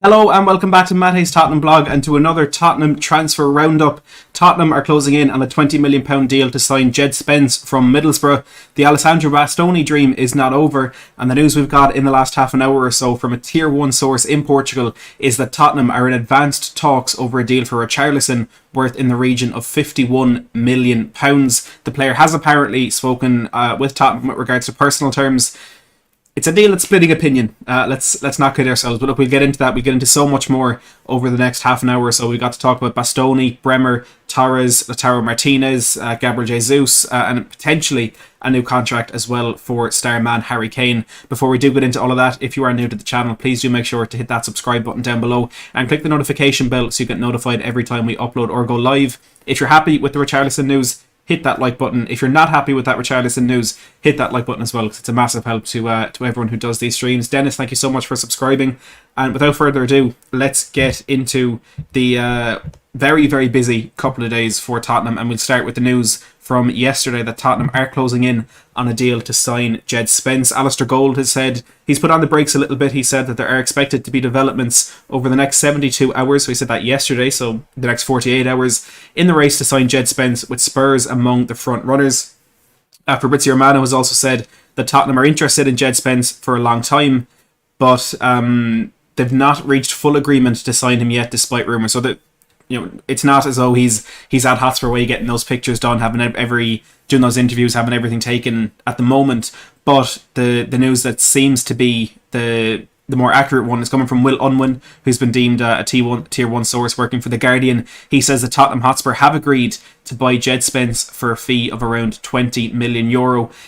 Hello and welcome back to Matthew's Tottenham Blog and to another Tottenham transfer roundup. Tottenham are closing in on a £20 million deal to sign Djed Spence from Middlesbrough. The Alessandro Bastoni dream is not over, and the news we've got in the last half an hour or so from a Tier 1 source in Portugal is that Tottenham are in advanced talks over a deal for Richarlison worth in the region of £51 million. The player has apparently spoken with Tottenham with regards to personal terms. It's a deal that's splitting opinion. Let's not kid ourselves. But look, we'll get into that. We get into so much more over the next half an hour or so. We got to talk about Bastoni, Bremer, Torres, Lautaro Martinez, Gabriel Jesus, and potentially a new contract as well for star man Harry Kane. Before we do get into all of that, if you are new to the channel, please do make sure to hit that subscribe button down below and click the notification bell so you get notified every time we upload or go live. If you're happy with the Richarlison news, hit that like button. If you're not happy with that Richarlison news, hit that like button as well, because it's a massive help to everyone who does these streams. Dennis, thank you so much for subscribing. And without further ado, let's get into the very, very busy couple of days for Tottenham. And we'll start with the news from yesterday that Tottenham are closing in on a deal to sign Jed Spence. Alistair Gold has said he's put on the brakes a little bit. He said that there are expected to be developments over the next 72 hours. So he said that yesterday, so the next 48 hours, in the race to sign Jed Spence, with Spurs among the front runners. Fabrizio Romano has also said that Tottenham are interested in Jed Spence for a long time, but they've not reached full agreement to sign him yet, despite rumours. So that, you know, it's not as though he's at Hotspur Way getting those pictures done, doing those interviews, having everything taken at the moment. But the news that seems to be the more accurate one is coming from Will Unwin, who's been deemed a Tier 1 source working for The Guardian. He says that Tottenham Hotspur have agreed to buy Jed Spence for a fee of around €20 million.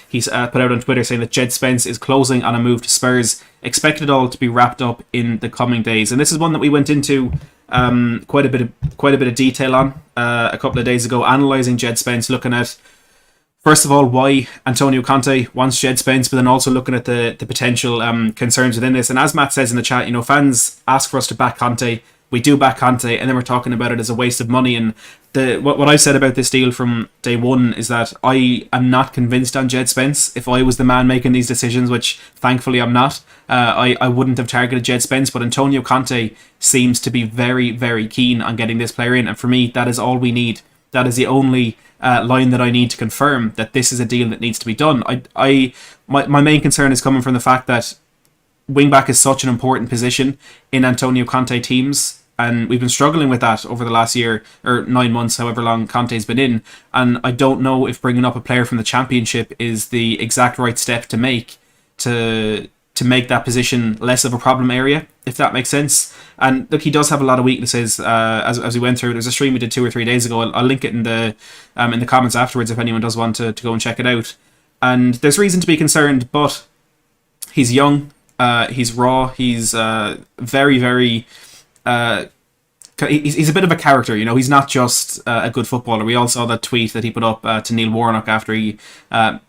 He's put out on Twitter saying that Jed Spence is closing on a move to Spurs, expected all to be wrapped up in the coming days. And this is one that we went into quite a bit of detail on a couple of days ago, analysing Jed Spence, looking at, first of all, why Antonio Conte wants Jed Spence, but then also looking at the potential concerns within this. And as Matt says in the chat, you know, fans ask for us to back Conte. We do back Conte, and then we're talking about it as a waste of money. And what I said about this deal from day one is that I am not convinced on Jed Spence. If I was the man making these decisions, which thankfully I'm not, I wouldn't have targeted Jed Spence. But Antonio Conte seems to be very, very keen on getting this player in. And for me, that is all we need. That is the only line that I need to confirm that this is a deal that needs to be done. My main concern is coming from the fact that wingback is such an important position in Antonio Conte teams, and we've been struggling with that over the last year or 9 months, however long Conte's been in. And I don't know if bringing up a player from the Championship is the exact right step to make to make that position less of a problem area, if that makes sense. And look, he does have a lot of weaknesses. As we went through, there's a stream we did 2 or 3 days ago. I'll link it in the comments afterwards if anyone does want to go and check it out. And there's reason to be concerned, but he's young, he's raw, he's very, very. He's a bit of a character, you know. He's not just a good footballer. We all saw that tweet that he put up to Neil Warnock after he won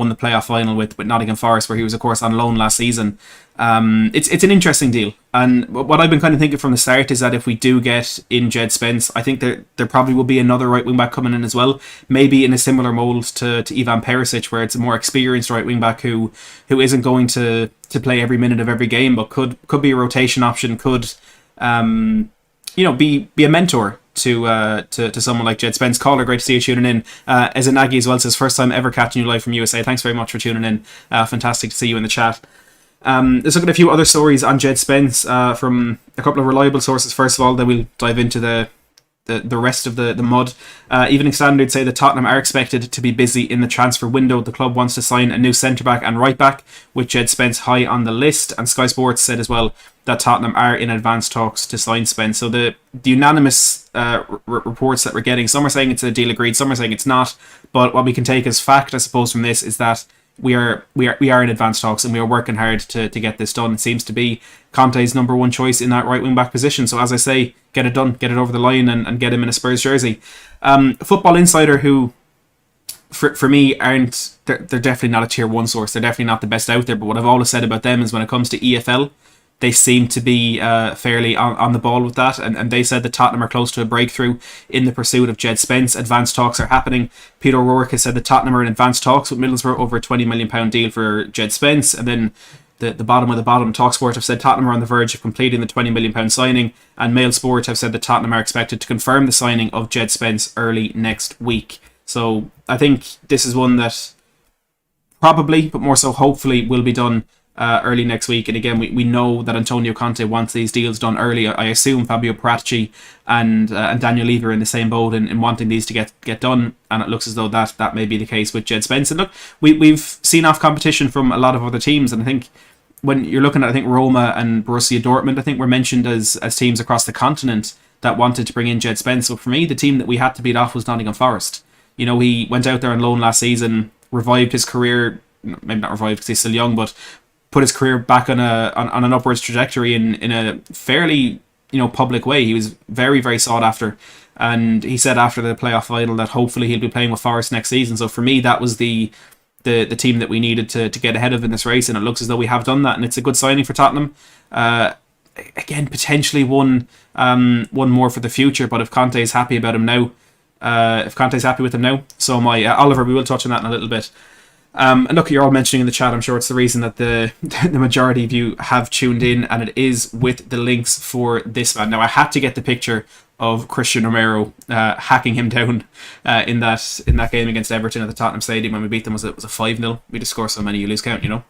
the playoff final with Nottingham Forest, where he was, of course, on loan last season. It's an interesting deal, and what I've been kind of thinking from the start is that if we do get in Jed Spence, I think there probably will be another right wing back coming in as well, maybe in a similar mould to Ivan Perisic, where it's a more experienced right wing back who isn't going to play every minute of every game, but could be a rotation option, could be a mentor to someone like Jed Spence. Caller, great to see you tuning in. Ezanagi as well says, first time ever catching you live from USA. Thanks very much for tuning in. Fantastic to see you in the chat. Let's look at a few other stories on Jed Spence from a couple of reliable sources. First of all, then we'll dive into the rest of the mud. Evening Standard say that Tottenham are expected to be busy in the transfer window. The club wants to sign a new centre-back and right-back, with Jed Spence high on the list. And Sky Sports said as well that Tottenham are in advanced talks to sign Spence. So the unanimous reports that we're getting, some are saying it's a deal agreed, some are saying it's not. But what we can take as fact, I suppose, from this is that we are in advanced talks, and we are working hard to get this done. It seems to be Conte's number one choice in that right wing back position. So as I say, get it done, get it over the line, and get him in a Spurs jersey. Football Insider, who for me they're definitely not a tier 1 source. They're definitely not the best out there. But what I've always said about them is when it comes to EFL, they seem to be fairly on the ball with that, and they said that Tottenham are close to a breakthrough in the pursuit of Jed Spence. Advanced talks are happening. Peter O'Rourke has said that Tottenham are in advanced talks with Middlesbrough over a £20 million deal for Jed Spence, and then the bottom of the bottom. TalkSport have said Tottenham are on the verge of completing the £20 million signing, and Mail Sport have said that Tottenham are expected to confirm the signing of Jed Spence early next week. So I think this is one that probably, but more so hopefully, will be done early next week. And again, we know that Antonio Conte wants these deals done early. I assume Fabio Paratici and Daniel Levy are in the same boat in wanting these to get done, and it looks as though that may be the case with Jed Spence. And look, we've seen off competition from a lot of other teams, and I think when you're looking at, I think Roma and Borussia Dortmund, I think were mentioned as teams across the continent that wanted to bring in Jed Spence. So for me, the team that we had to beat off was Nottingham Forest. You know, he went out there on loan last season, revived his career, maybe not revived because he's still young, but put his career back on an upwards trajectory in a fairly, you know, public way. He was very, very sought after, and he said after the playoff final that hopefully he'll be playing with Forest next season. So for me, that was the team that we needed to get ahead of in this race, and it looks as though we have done that, and it's a good signing for Tottenham. Again, potentially one more for the future, but if Conte is happy about him now, so am I. Oliver, we will touch on that in a little bit. And look, you're all mentioning in the chat, I'm sure it's the reason that the majority of you have tuned in, and it is with the links for this man. Now, I had to get the picture of Christian Romero hacking him down in that game against Everton at the Tottenham Stadium when we beat them. Was a 5-0. We just score so many, you lose count, you know.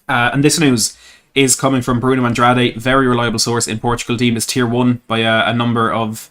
And this news is coming from Bruno Andrade, very reliable source in Portugal. Team is tier 1 by a number of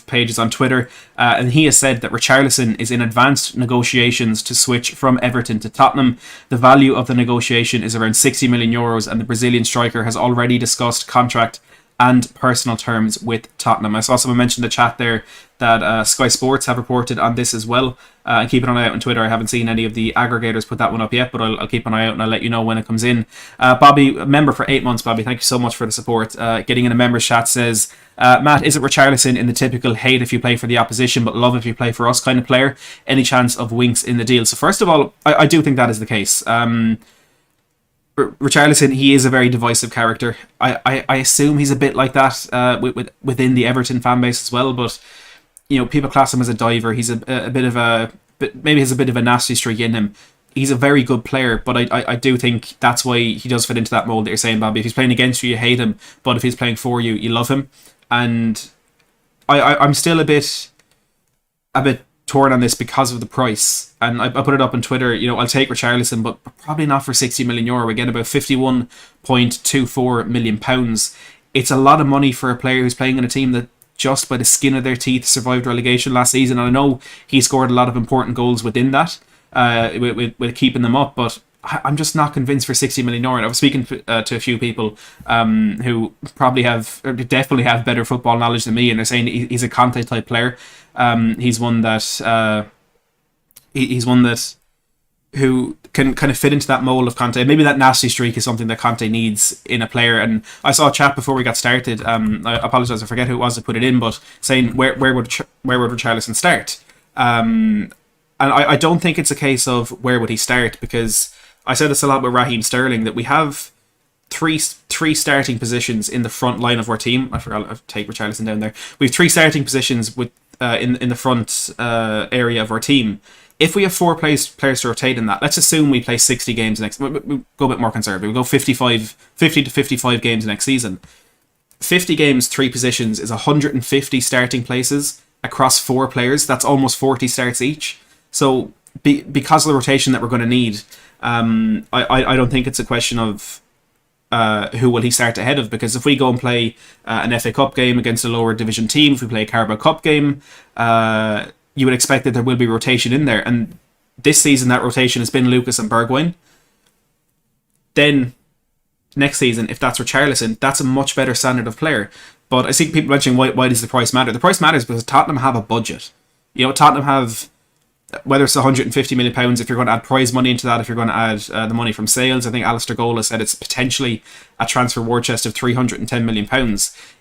pages on Twitter, and he has said that Richarlison is in advanced negotiations to switch from Everton to Tottenham. The value of the negotiation is around €60 million, and the Brazilian striker has already discussed contract and personal terms with Tottenham. I saw someone mention in the chat there that Sky Sports have reported on this as well. And keep an eye out on Twitter. I haven't seen any of the aggregators put that one up yet, but I'll keep an eye out and I'll let you know when it comes in. Bobby, a member for 8 months. Bobby, thank you so much for the support. Getting in a members chat says, Matt, is it Richarlison in the typical hate if you play for the opposition but love if you play for us kind of player? Any chance of winks in the deal? So first of all, I do think that is the case. Richarlison, he is a very divisive character. I assume he's a bit like that within the Everton fan base as well, but you know, people class him as a diver. He's a bit of a, maybe has a bit of a nasty streak in him. He's a very good player, but I do think that's why he does fit into that mold that you're saying, Bobby. If he's playing against you, you hate him, but if he's playing for you, you love him. And I'm still a bit torn on this because of the price, and I put it up on Twitter. You know, I'll take Richarlison, but probably not for €60 million. We're getting about £51.24 million. It's a lot of money for a player who's playing in a team that just by the skin of their teeth survived relegation last season. And I know he scored a lot of important goals within that, with keeping them up, but I'm just not convinced for €60 million. I was speaking to a few people who probably definitely have better football knowledge than me, and they're saying he's a Conte type player. He's one that who can kind of fit into that mold of Conte. Maybe that nasty streak is something that Conte needs in a player. And I saw a chat before we got started. I apologise, I forget who it was that put it in, but saying where would Richarlison start? And I don't think it's a case of where would he start, because I said this a lot with Raheem Sterling, that we have three starting positions in the front line of our team. I forgot to take Richarlison down there. We have 3 starting positions with in the front area of our team. If we have 4 players to rotate in that, let's assume we play 60 games next. We'll go a bit more conservative. We'll go 50 to 55 games next season. 50 games, 3 positions is 150 starting places across 4 players. That's almost 40 starts each. So because of the rotation that we're going to need, I don't think it's a question of who will he start ahead of, because if we go and play an FA Cup game against a lower division team, if we play a Carabao Cup game, you would expect that there will be rotation in there. And this season that rotation has been Lucas and Bergwijn. Then next season, if that's Richarlison, that's a much better standard of player. But I see people mentioning why does the price matter? The price matters because Tottenham have a budget. You know, Tottenham have, whether it's £150 million, if you're going to add prize money into that, if you're going to add the money from sales, I think Alistair Gola said it's potentially a transfer war chest of £310 million.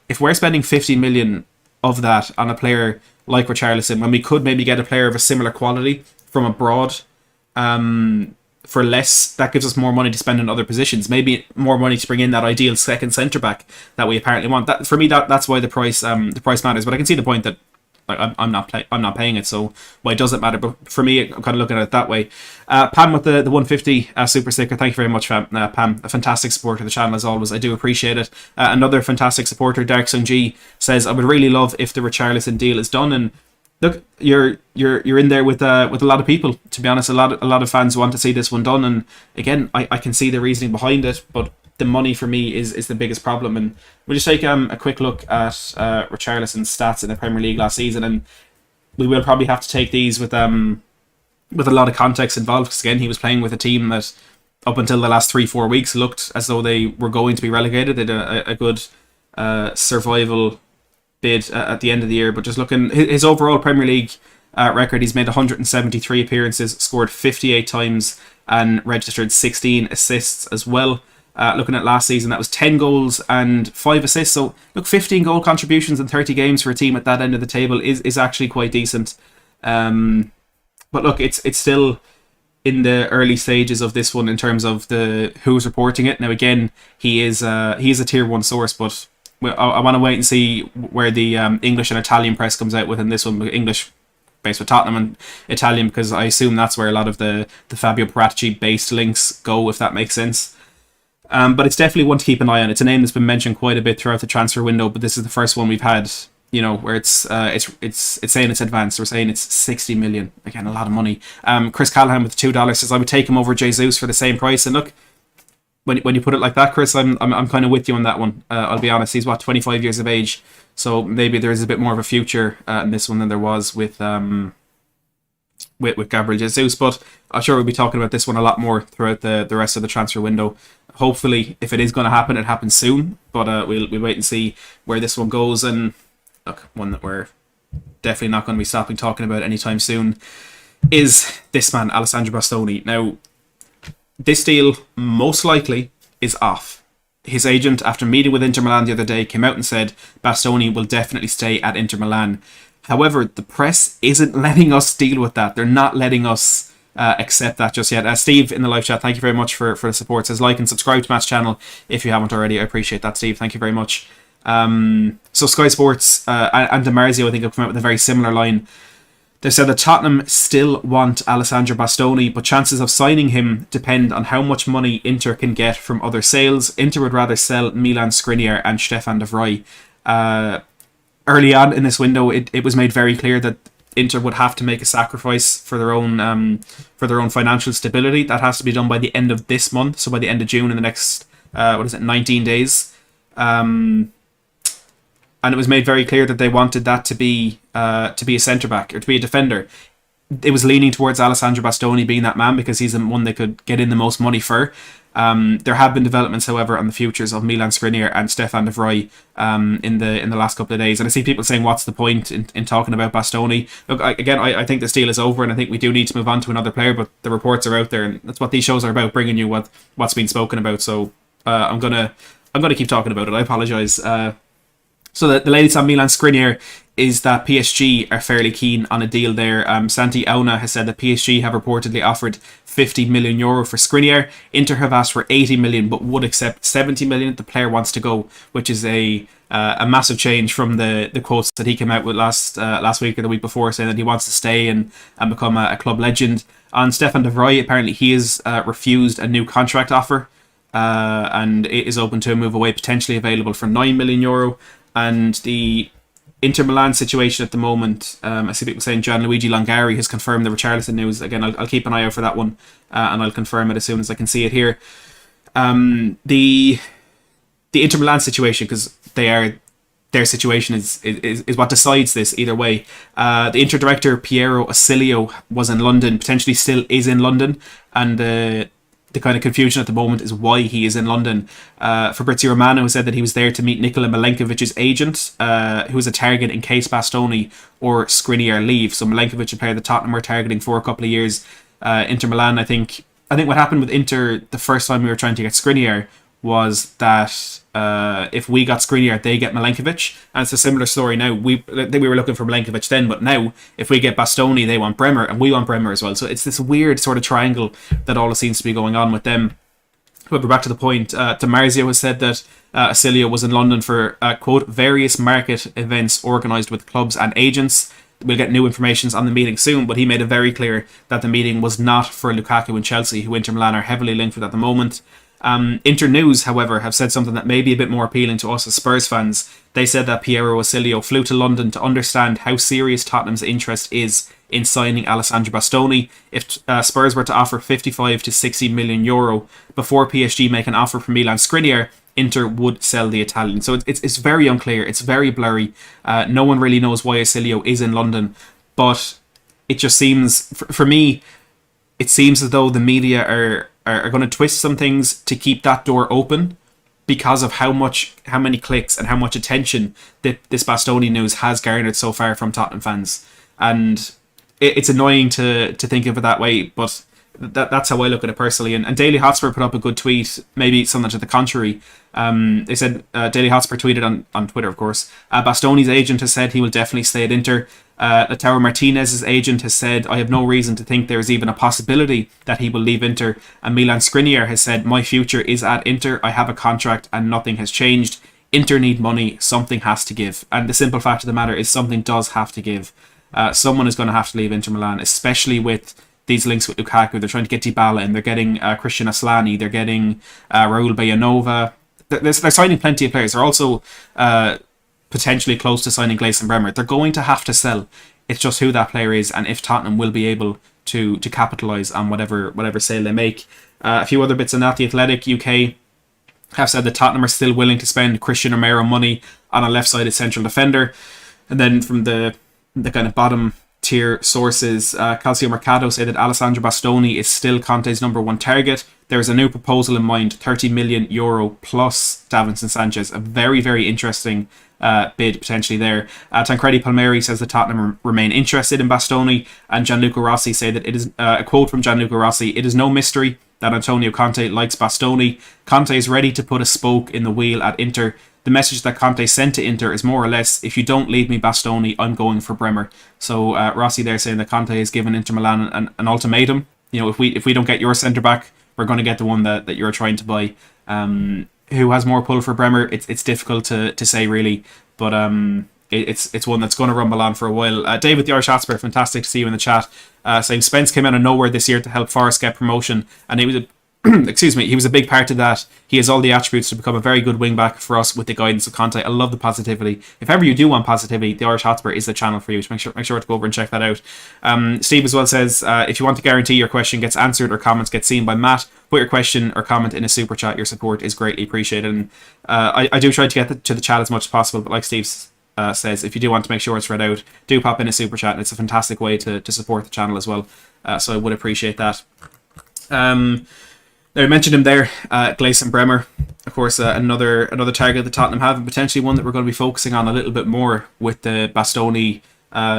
If we're spending 50 million of that on a player like Richarlison, when we could maybe get a player of a similar quality from abroad for less, that gives us more money to spend on other positions. Maybe more money to bring in that ideal second centre back that we apparently want. That for me, that's why the price matters. But I can see the point that like I'm not paying it, so why does it matter? But for me, I'm kind of looking at it that way. Pam with the 150 super sticker, thank you very much, Pam. A fantastic supporter of the channel as always. I do appreciate it. Another fantastic supporter, Dark Sun G, says I would really love if the Richarlison deal is done. And look, you're in there with a lot of people. To be honest, a lot of fans want to see this one done. And again, I can see the reasoning behind it, but the money for me is the biggest problem. And we'll just take a quick look at Richarlison's stats in the Premier League last season, and we will probably have to take these with a lot of context involved, because again, he was playing with a team that up until the last 3-4 weeks looked as though they were going to be relegated. They did a good survival bid at the end of the year. But just looking his overall Premier League record, he's made 173 appearances, scored 58 times, and registered 16 assists as well. Looking at last season, that was 10 goals and 5 assists. So look, 15 goal contributions in 30 games for a team at that end of the table is actually quite decent. But look, it's still in the early stages of this one in terms of who's reporting it. Now again, he is a tier 1 source, but I want to wait and see where the English and Italian press comes out within this one. English based with Tottenham, and Italian because I assume that's where a lot of the Fabio Paratici based links go, if that makes sense. But it's definitely one to keep an eye on. It's a name that's been mentioned quite a bit throughout the transfer window, but this is the first one we've had, where it's saying it's advanced. We're saying it's 60 million. Again, a lot of money. Chris Callahan with $2 says I would take him over Jesus for the same price. And look, when you put it like that, Chris, I'm kind of with you on that one. I'll be honest. He's 25 years of age, so maybe there is a bit more of a future in this one than there was with Gabriel Jesus. But I'm sure we'll be talking about this one a lot more throughout the rest of the transfer window. Hopefully, if it is going to happen, it happens soon. But we'll wait and see where this one goes. And look, one that we're definitely not going to be stopping talking about anytime soon is this man, Alessandro Bastoni. Now, this deal most likely is off. His agent, after meeting with Inter Milan the other day, came out and said Bastoni will definitely stay at Inter Milan. However, the press isn't letting us deal with that. They're not letting us accept that just yet. Steve in the live chat, thank you very much for the support. Says like and subscribe to Matt's channel if you haven't already. I appreciate that, Steve. Thank you very much. So Sky Sports and DiMarzio, I think, have come out with a very similar line. They said that Tottenham still want Alessandro Bastoni, but chances of signing him depend on how much money Inter can get from other sales. Inter would rather sell Milan Skriniar and Stefan de Vrij. Early on in this window, it was made very clear that Inter would have to make a sacrifice for their own financial stability. That has to be done by the end of this month, so by the end of June, in the next 19 days. And it was made very clear that they wanted that to be a centre back or to be a defender. It was leaning towards Alessandro Bastoni being that man because he's the one they could get in the most money for. There have been developments, however, on the futures of Milan Skriniar and Stefan de Vrij in the last couple of days. And I see people saying, what's the point in talking about Bastoni? Look, I think this deal is over, and I think we do need to move on to another player, but the reports are out there, and that's what these shows are about, bringing you what's been spoken about. So I'm gonna keep talking about it. I apologise. So the latest on Milan Skriniar is that PSG are fairly keen on a deal there. Santi Auna has said that PSG have reportedly offered €50 million for Skriniar. Inter have asked for 80 million, but would accept 70 million if the player wants to go, which is a massive change from the quotes that he came out with last week or the week before, saying that he wants to stay and become a club legend. On Stefan de Vrij, apparently he has refused a new contract offer, and it is open to a move away, potentially available for €9 million. And the Inter Milan situation at the moment, I see people saying Gianluigi Longari has confirmed the Richarlison news. Again, I'll keep an eye out for that one, and I'll confirm it as soon as I can see it here. The Inter Milan situation, because their situation is what decides this either way. The Inter director Piero Assilio was in London, potentially still is in London, and the kind of confusion at the moment is why he is in London. Fabrizio Romano said that he was there to meet Nikola Milenkovic's agent, who was a target in case Bastoni or Skriniar leave. So Milenkovic, a player that Tottenham were targeting for a couple of years. Inter Milan, I think what happened with Inter the first time we were trying to get Skriniar was that if we got Skriniar, they get Milenkovic, and it's a similar story now. We were looking for Milenkovic then, but now if we get Bastoni, they want Bremer, and we want Bremer as well. So it's this weird sort of triangle that always seems to be going on with them. However, back to the point, DiMarzio has said that Acilio was in London for, quote, various market events organised with clubs and agents. We'll get new information on the meeting soon, but he made it very clear that the meeting was not for Lukaku and Chelsea, who Inter Milan are heavily linked with at the moment. Inter News, however, have said something that may be a bit more appealing to us as Spurs fans. They said that Piero Acilio flew to London to understand how serious Tottenham's interest is in signing Alessandro Bastoni. If Spurs were to offer 55 to 60 million euro before PSG make an offer for Milan Skriniar, Inter would sell the Italian. So it's very unclear. It's very blurry. No one really knows why Acilio is in London, but it just seems, for me, it seems as though the media are going to twist some things to keep that door open because of how many clicks and how much attention that this Bastoni news has garnered so far from Tottenham fans. And it's annoying to think of it that way, but that's how I look at it personally. And Daily Hotspur put up a good tweet, maybe something to the contrary. They said, Daily Hotspur tweeted on Twitter, of course, Bastoni's agent has said he will definitely stay at Inter. Lautaro Martinez's agent has said, I have no reason to think there is even a possibility that he will leave Inter. And Milan Skriniar has said, my future is at Inter. I have a contract and nothing has changed. Inter need money. Something has to give. And the simple fact of the matter is something does have to give. Someone is going to have to leave Inter Milan, especially with these links with Lukaku. They're trying to get Dybala in. They're getting Christian Aslani. They're getting Raul Beyanova. They're signing plenty of players. They're also potentially close to signing Gleison Bremer. They're going to have to sell. It's just who that player is and if Tottenham will be able to capitalise on whatever sale they make. A few other bits on that. The Athletic UK have said that Tottenham are still willing to spend Christian Romero money on a left-sided central defender. And then from the kind of bottom tier sources, Calcio Mercato say that Alessandro Bastoni is still Conte's number one target. There is a new proposal in mind, 30 million euro plus Davinson Sanchez. A very, very interesting bid potentially there. Tancredi Palmieri says that Tottenham remain interested in Bastoni, and Gianluca Rossi say that it is a quote from Gianluca Rossi: "It is no mystery that Antonio Conte likes Bastoni. Conte is ready to put a spoke in the wheel at Inter. The message that Conte sent to Inter is more or less, if you don't leave me Bastoni, I'm going for Bremer." So Rossi there saying that Conte has given Inter Milan an ultimatum. You know, if we don't get your centre back, we're going to get the one that you're trying to buy. Who has more pull for Bremer? It's difficult to say really, but it's one that's going to rumble on for a while. David the Irish Hotspur, fantastic to see you in the chat. Saying Spence came out of nowhere this year to help Forest get promotion, and he was he was a big part of that. He has all the attributes to become a very good wing back for us with the guidance of Conte. I love the positivity. If ever you do want positivity, the Irish Hotspur is the channel for you. So make sure to go over and check that out. Steve as well says, if you want to guarantee your question gets answered or comments get seen by Matt, put your question or comment in a super chat. Your support is greatly appreciated. And I do try to get to the chat as much as possible, but like Steve says, if you do want to make sure it's read out, do pop in a super chat, and it's a fantastic way to support the channel as well. So I would appreciate that. Now, I mentioned him there, Gleison Bremer, of course, another target that Tottenham have, and potentially one that we're going to be focusing on a little bit more with the Bastoni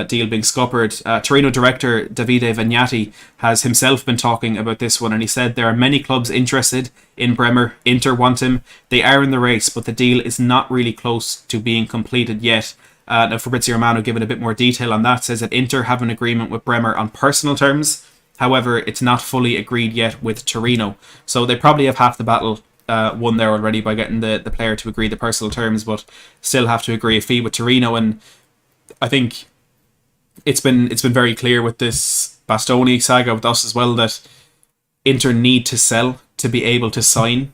deal being scuppered. Torino director Davide Vignati has himself been talking about this one, and he said there are many clubs interested in Bremer. Inter want him. They are in the race, but the deal is not really close to being completed yet. Now, Fabrizio Romano, giving a bit more detail on that, says that Inter have an agreement with Bremer on personal terms. However, it's not fully agreed yet with Torino. So they probably have half the battle won there already by getting the player to agree the personal terms, but still have to agree a fee with Torino. And I think it's been very clear with this Bastoni saga with us as well that Inter need to sell to be able to sign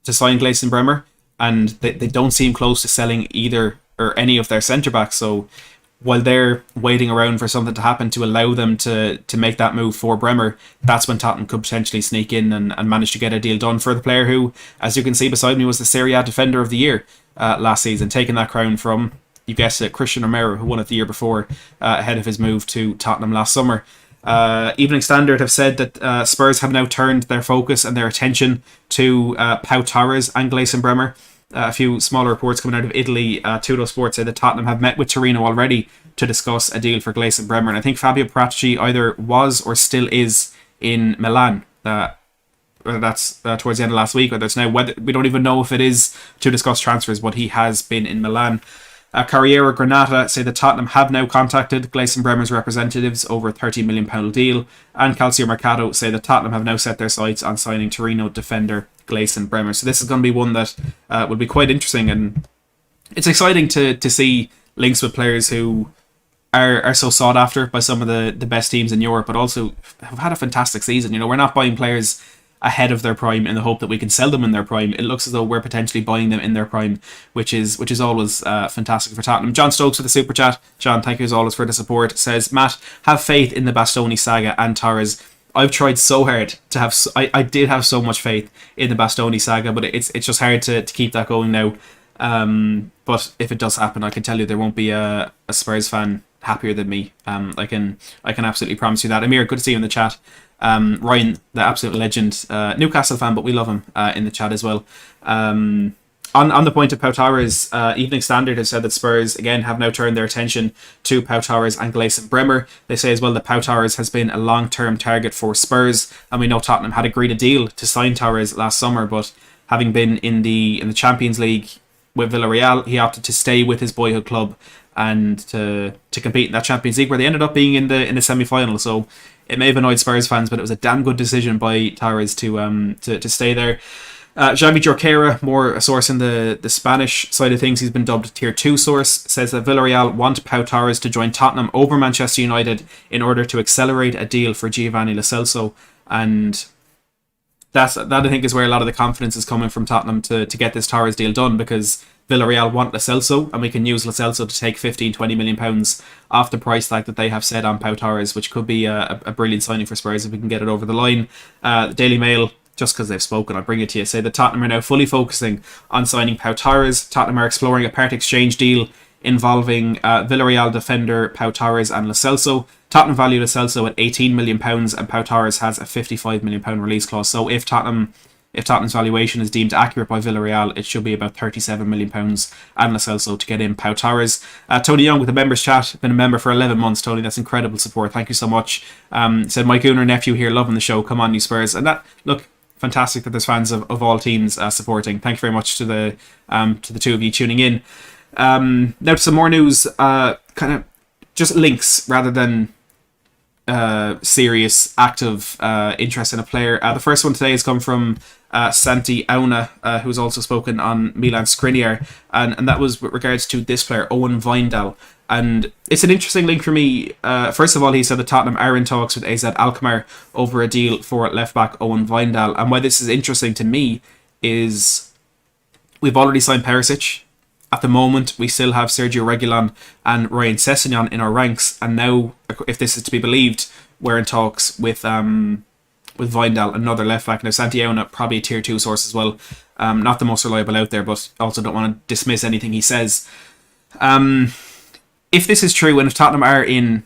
Gleison Bremer, and they don't seem close to selling either or any of their centre-backs. So while they're waiting around for something to happen to allow them to make that move for Bremer, that's when Tottenham could potentially sneak in and manage to get a deal done for the player who, as you can see beside me, was the Serie A Defender of the Year last season, taking that crown from, you guessed it, Christian Romero, who won it the year before, ahead of his move to Tottenham last summer. Evening Standard have said that Spurs have now turned their focus and their attention to Pau Torres and Gleison Bremer. A few smaller reports coming out of Italy. Tutto Sport say that Tottenham have met with Torino already to discuss a deal for Gleison Bremer, and I think Fabio Paratici either was or still is in Milan. Whether that's towards the end of last week, whether it's now, whether we don't even know if it is to discuss transfers, but he has been in Milan. Carriera Granata say that Tottenham have now contacted Gleison Bremer's representatives over a £30 million deal, and Calcio Mercato say that Tottenham have now set their sights on signing Torino defender Gleison Bremer. So this is going to be one that will be quite interesting, and it's exciting to see links with players who are so sought after by some of the best teams in Europe, but also have had a fantastic season. We're not buying players ahead of their prime in the hope that we can sell them in their prime. It looks as though we're potentially buying them in their prime, which is always fantastic for Tottenham. John Stokes with the super chat. John, thank you as always for the support. Says, Matt, have faith in the Bastoni saga and Torres. I've tried so hard to have. I did have so much faith in the Bastoni saga, but it's just hard to keep that going now. But if it does happen, I can tell you there won't be a Spurs fan happier than me. I can absolutely promise you that. Amir, good to see you in the chat. Ryan, the absolute legend, Newcastle fan, but we love him in the chat as well. On the point of Pau Torres, Evening Standard has said that Spurs again have now turned their attention to Pau Torres and Gleison Bremer. They say as well that Pau Torres has been a long-term target for Spurs, and we know Tottenham had agreed a deal to sign Torres last summer, but having been in the Champions League with Villarreal, he opted to stay with his boyhood club and to compete in that Champions League, where they ended up being in the semi-final. So it may have annoyed Spurs fans, but it was a damn good decision by Torres to stay there. Javi Jorquera, more a source in the Spanish side of things, he's been dubbed Tier 2 source, says that Villarreal want Pau Torres to join Tottenham over Manchester United in order to accelerate a deal for Giovanni Lo Celso, and that I think is where a lot of the confidence is coming from Tottenham to get this Torres deal done, because Villarreal want Lo Celso, and we can use Lo Celso to take £15-20 million off the price tag that they have set on Pau Torres, which could be a brilliant signing for Spurs if we can get it over the line. The Daily Mail, just because they've spoken, I'll bring it to you, say that Tottenham are now fully focusing on signing Pau Torres. Tottenham are exploring a part exchange deal involving Villarreal defender Pau Torres and Lo Celso. Tottenham value Lo Celso at £18 million, and Pau Torres has a £55 million release clause. So if Tottenham's valuation is deemed accurate by Villarreal, it should be about £37 million and Lo Celso to get in Pau Torres. Tony Young with the members chat, been a member for 11 months, Tony, that's incredible support, thank you so much. Said, my Gooner nephew here, loving the show, come on you Spurs. And that, look, fantastic that there's fans of all teams supporting. Thank you very much to the two of you tuning in. Now to some more news, kind of just links rather than serious active interest in a player. The first one today has come from Santi Auna, who's also spoken on Milan Skriniar, and that was with regards to this player, Owen Wijndal. And it's an interesting link for me. First of all, he said that Tottenham are in talks with AZ Alkmaar over a deal for left-back Owen Wijndal. And why this is interesting to me is we've already signed Perisic. At the moment, we still have Sergio Reguilon and Ryan Sessegnon in our ranks. And now, if this is to be believed, we're in talks with Wijndal, another left-back. Now, Santiago, probably a Tier 2 source as well. Not the most reliable out there, but also don't want to dismiss anything he says. If this is true, and if Tottenham are in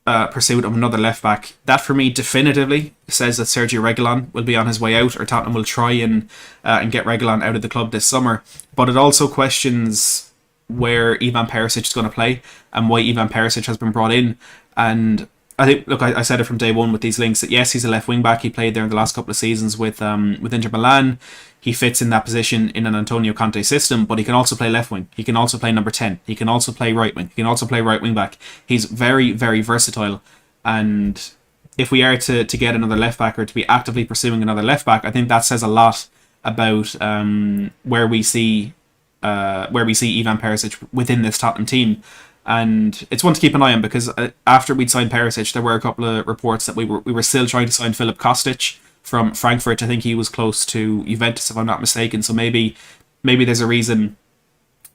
pursuit of another left-back, that for me definitively says that Sergio Reguilon will be on his way out, or Tottenham will try and get Reguilon out of the club this summer. But it also questions where Ivan Perisic is going to play and why Ivan Perisic has been brought in. And I think, look, I said it from day one with these links that yes, he's a left wing back. He played there in the last couple of seasons with Inter Milan. He fits in that position in an Antonio Conte system, but he can also play left wing. He can also play number 10. He can also play right wing. He can also play right wing back. He's very, very versatile. And if we are to get another left back, or to be actively pursuing another left back, I think that says a lot about where we see Ivan Perisic within this Tottenham team. And it's one to keep an eye on, because after we'd signed Perisic, there were a couple of reports that we were still trying to sign Filip Kostic from Frankfurt. I think he was close to Juventus, if I'm not mistaken. So maybe there's a reason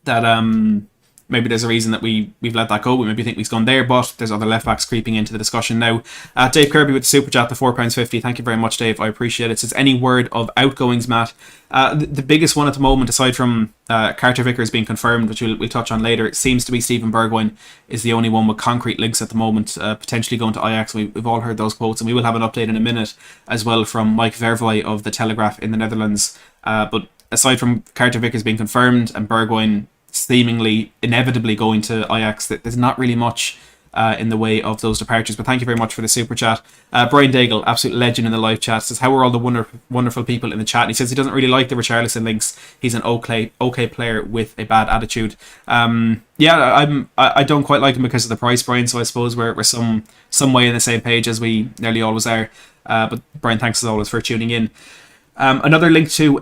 that we've let that go. We maybe think he's gone there, but there's other left backs creeping into the discussion now. Dave Kirby with the super chat, the £4.50. Thank you very much, Dave. I appreciate it. Says, any word of outgoings, Matt? The biggest one at the moment, aside from Carter Vickers being confirmed, which we'll touch on later, it seems to be Steven Bergwijn is the only one with concrete links at the moment, potentially going to Ajax. We've all heard those quotes, and we will have an update in a minute as well from Mike Verwij of the Telegraph in the Netherlands. But aside from Carter Vickers being confirmed and Bergwijn seemingly inevitably going to Ajax, there's not really much in the way of those departures. But thank you very much for the super chat. Brian Daigle, absolute legend in the live chat, says, how are all the wonderful people in the chat? And he says he doesn't really like the Richarlison links. He's an okay player with a bad attitude. I don't quite like him because of the price, Brian, so I suppose we're some way in the same page, as we nearly always are. But Brian, thanks as always for tuning in. Another link to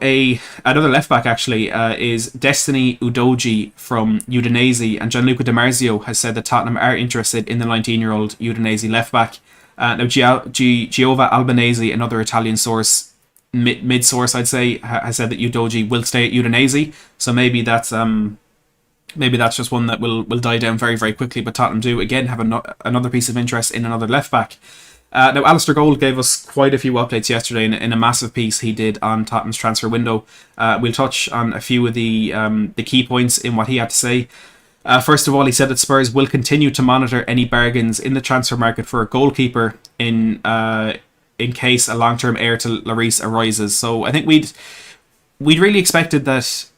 another left back actually is Destiny Udogie from Udinese, and Gianluca Di Marzio has said that Tottenham are interested in the 19-year-old Udinese left back. Now Giova Albanese, another Italian source, mid source I'd say, has said that Udogie will stay at Udinese. So maybe that's just one that will die down very, very quickly. But Tottenham do again have another piece of interest in another left back. Now, Alistair Gold gave us quite a few updates yesterday in a massive piece he did on Tottenham's transfer window. We'll touch on a few of the key points in what he had to say. First of all, he said that Spurs will continue to monitor any bargains in the transfer market for a goalkeeper in case a long-term heir to Lloris arises. So I think we'd really expected that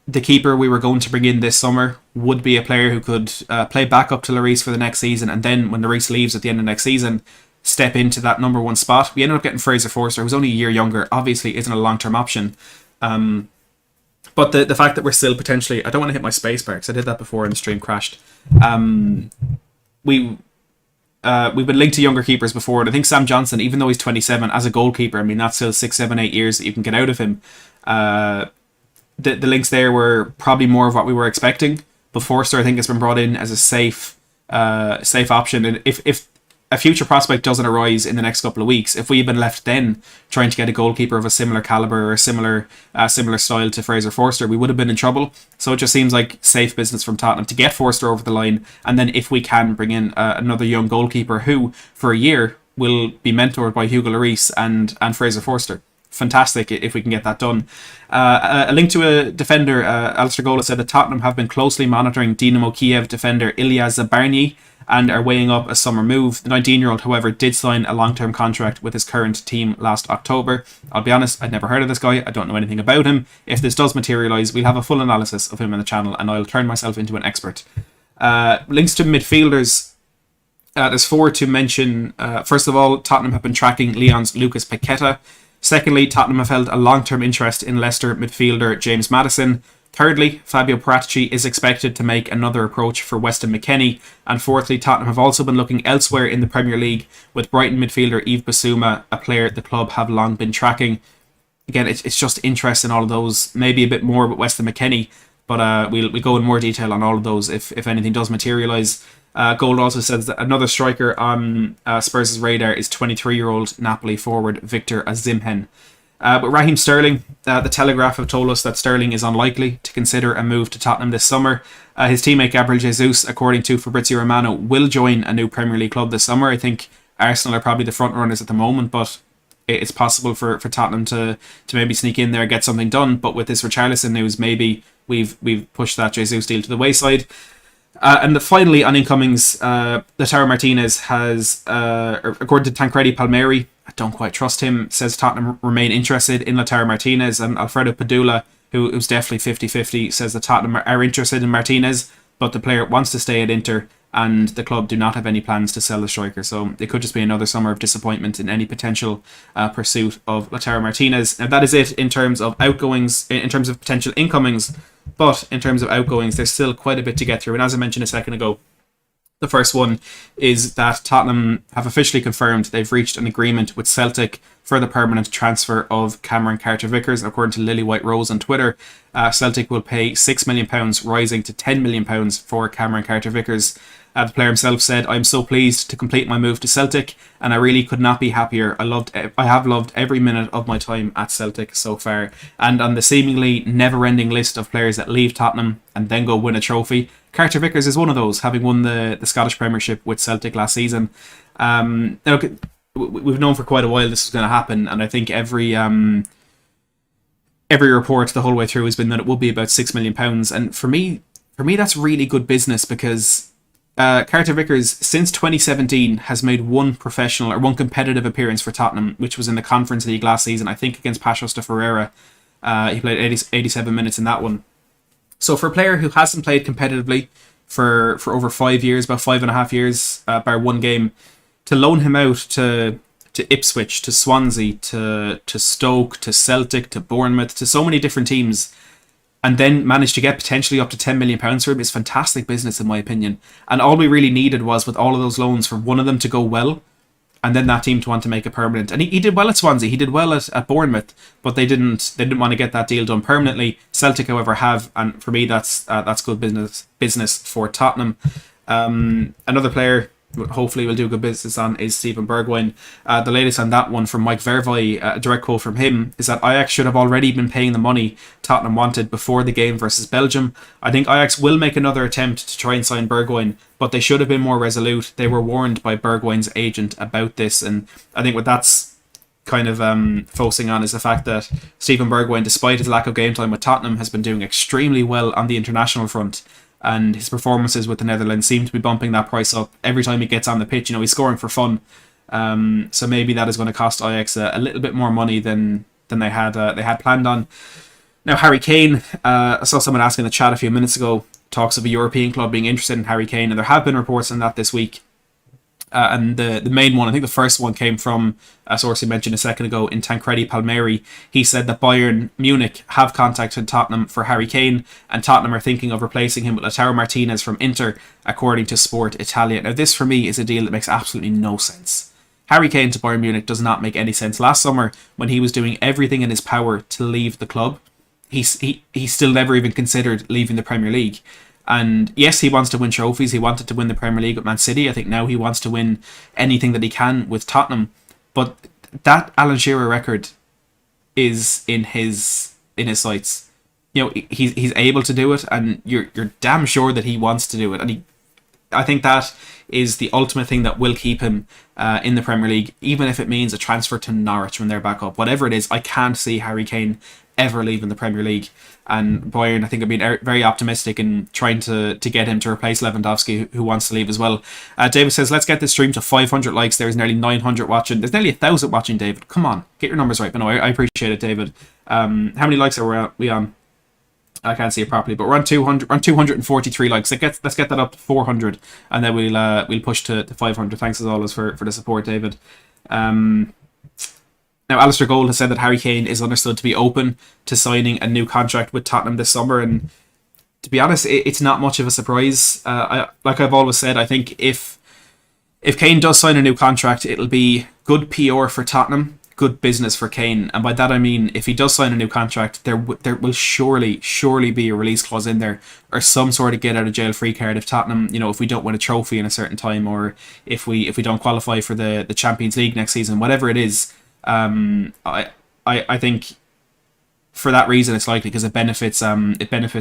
the keeper we were going to bring in this summer would be a player who could play back up to Lloris for the next season, and then when Lloris leaves at the end of next season, step into that number one spot. We ended up getting Fraser Forster, who's only a year younger, obviously isn't a long-term option. But the fact that we're still potentially... I don't want to hit my space bar because I did that before and the stream crashed. We've been linked to younger keepers before, and I think Sam Johnson, even though he's 27, as a goalkeeper, I mean, that's still 6, 7, 8 years that you can get out of him. The links there were probably more of what we were expecting. But Forster, I think, has been brought in as a safe option. And if a future prospect doesn't arise in the next couple of weeks, if we had been left then trying to get a goalkeeper of a similar caliber or a similar style to Fraser Forster, we would have been in trouble. So it just seems like safe business from Tottenham to get Forster over the line, and then if we can bring in another young goalkeeper who for a year will be mentored by Hugo Lloris and Fraser Forster. Fantastic if we can get that done. A link to a defender, Alistair Gola said that Tottenham have been closely monitoring Dynamo Kiev defender Ilya Zabarny and are weighing up a summer move. The 19-year-old, however, did sign a long-term contract with his current team last October. I'll be honest, I'd never heard of this guy. I don't know anything about him. If this does materialise, we'll have a full analysis of him on the channel and I'll turn myself into an expert. Links to midfielders. There's 4 to mention. First of all, Tottenham have been tracking Lyon's Lucas Paqueta. Secondly, Tottenham have held a long-term interest in Leicester midfielder James Maddison. Thirdly, Fabio Paratici is expected to make another approach for Weston McKennie. And fourthly, Tottenham have also been looking elsewhere in the Premier League, with Brighton midfielder Yves Bissouma, a player the club have long been tracking. Again, it's just interest in all of those, maybe a bit more with Weston McKennie, but we'll go in more detail on all of those if anything does materialise. Gold also says that another striker on Spurs' radar is 23-year-old Napoli forward Victor Osimhen. But Raheem Sterling, the Telegraph have told us that Sterling is unlikely to consider a move to Tottenham this summer. His teammate Gabriel Jesus, according to Fabrizio Romano, will join a new Premier League club this summer. I think Arsenal are probably the front runners at the moment, but it's possible for Tottenham to maybe sneak in there and get something done. But with this Richarlison news, maybe we've pushed that Jesus deal to the wayside. And finally, on incomings, Lautaro Martinez has, according to Tancredi Palmieri, I don't quite trust him, says Tottenham remain interested in Lautaro Martinez, and Alfredo Padula, who's definitely 50-50, says that Tottenham are interested in Martinez, but the player wants to stay at Inter, and the club do not have any plans to sell the striker. So it could just be another summer of disappointment in any potential pursuit of Lautaro Martinez. Now that is it in terms of outgoings, in terms of potential incomings, but in terms of outgoings, there's still quite a bit to get through. And as I mentioned a second ago, the first one is that Tottenham have officially confirmed they've reached an agreement with Celtic for the permanent transfer of Cameron Carter-Vickers. According to Lily White-Rose on Twitter, Celtic will pay £6 million, rising to £10 million for Cameron Carter-Vickers. The player himself said, "I'm so pleased to complete my move to Celtic, and I really could not be happier. I have loved every minute of my time at Celtic so far." And on the seemingly never-ending list of players that leave Tottenham and then go win a trophy, Carter-Vickers is one of those, having won the Scottish Premiership with Celtic last season. Now, we've known for quite a while this was going to happen, and I think every report the whole way through has been that it will be about £6 million. And for me, that's really good business, because Carter-Vickers, since 2017, has made one professional or one competitive appearance for Tottenham, which was in the Conference League last season, I think against Paços de Ferreira. He played 87 minutes in that one. So for a player who hasn't played competitively for over 5 years, about 5.5 years, bar one game, to loan him out to Ipswich, to Swansea, to Stoke, to Celtic, to Bournemouth, to so many different teams, and then manage to get potentially up to £10 million for him is fantastic business, in my opinion. And all we really needed was, with all of those loans, for one of them to go well, and then that team to want to make it permanent. And he did well at Swansea, he did well at Bournemouth, but they didn't want to get that deal done permanently. Celtic, however, have, and for me that's good business for Tottenham. Another player hopefully will do good business on is Steven Bergwijn. The latest on that one from Mike Vervey, a direct quote from him, is that Ajax should have already been paying the money Tottenham wanted before the game versus Belgium. I think Ajax will make another attempt to try and sign Bergwijn, but they should have been more resolute. They were warned by Bergwijn's agent about this, and I think what that's kind of focusing on is the fact that Steven Bergwijn, despite his lack of game time with Tottenham, has been doing extremely well on the international front. And his performances with the Netherlands seem to be bumping that price up every time he gets on the pitch. You know, he's scoring for fun. So maybe that is going to cost Ajax a little bit more money than they had planned on. Now, Harry Kane, I saw someone asking in the chat a few minutes ago, talks of a European club being interested in Harry Kane, and there have been reports on that this week. And the main one, I think the first one, came from a source we mentioned a second ago in Tancredi Palmieri. He said that Bayern Munich have contacted Tottenham for Harry Kane, and Tottenham are thinking of replacing him with Lautaro Martinez from Inter, according to Sport Italia. Now, this for me is a deal that makes absolutely no sense. Harry Kane to Bayern Munich does not make any sense. Last summer, when he was doing everything in his power to leave the club, he still never even considered leaving the Premier League. And yes, he wants to win trophies. He wanted to win the Premier League with Man City. I think now he wants to win anything that he can with Tottenham. But that Alan Shearer record is in his sights. You know, he's able to do it, and you're damn sure that he wants to do it. And I think that is the ultimate thing that will keep him in the Premier League, even if it means a transfer to Norwich when they're back up. Whatever it is, I can't see Harry Kane ever leaving the Premier League. And Bayern, I think, have been very optimistic in trying to get him to replace Lewandowski, who wants to leave as well. David says, let's get this stream to 500 likes. There's nearly 900 watching. There's nearly 1,000 watching, David. Come on, get your numbers right. But no, I appreciate it, David. How many likes are we on? I can't see it properly, but we're on 200. We're on 243 likes. Let's get that up to 400, and then we'll push to 500. Thanks as always for the support, David. Now, Alistair Gold has said that Harry Kane is understood to be open to signing a new contract with Tottenham this summer, and to be honest, it's not much of a surprise. Like I've always said, I think if Kane does sign a new contract, it'll be good PR for Tottenham, good business for Kane, and by that I mean if he does sign a new contract, there will surely be a release clause in there, or some sort of get out of jail free card if Tottenham, you know, if we don't win a trophy in a certain time, or if we don't qualify for the Champions League next season, whatever it is. I think for that reason it's likely, because it benefits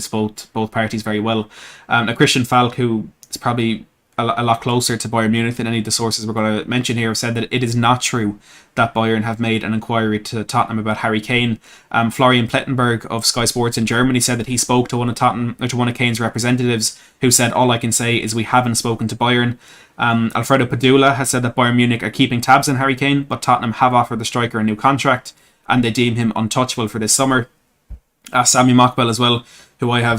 both parties very well. Now, Christian Falk, who is probably a lot closer to Bayern Munich than any of the sources we're going to mention here, have said that it is not true that Bayern have made an inquiry to Tottenham about Harry Kane. Florian Plettenberg of Sky Sports in Germany said that he spoke to one of Kane's representatives, who said, all I can say is we haven't spoken to Bayern. Alfredo Padula has said that Bayern Munich are keeping tabs on Harry Kane, but Tottenham have offered the striker a new contract, and they deem him untouchable for this summer. Sammy Mokbel as well, who I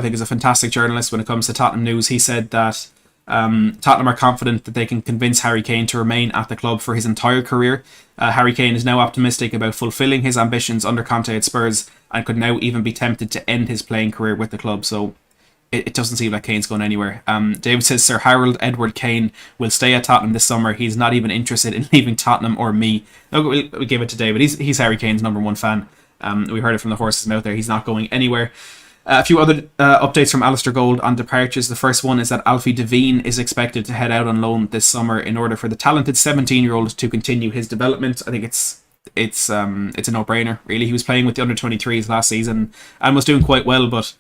think is a fantastic journalist when it comes to Tottenham news, he said that Tottenham are confident that they can convince Harry Kane to remain at the club for his entire career. Harry Kane is now optimistic about fulfilling his ambitions under Conte at Spurs, and could now even be tempted to end his playing career with the club. So it doesn't seem like Kane's going anywhere. David says Sir Harold Edward Kane will stay at Tottenham this summer. He's not even interested in leaving Tottenham or me. We'll give it to David. He's Harry Kane's #1 fan. We heard it from the horse's mouth there. He's not going anywhere. A few other updates from Alistair Gold on departures. The first one is that Alfie Devine is expected to head out on loan this summer in order for the talented 17-year-old to continue his development. I think it's a no-brainer, really. He was playing with the under-23s last season and was doing quite well, but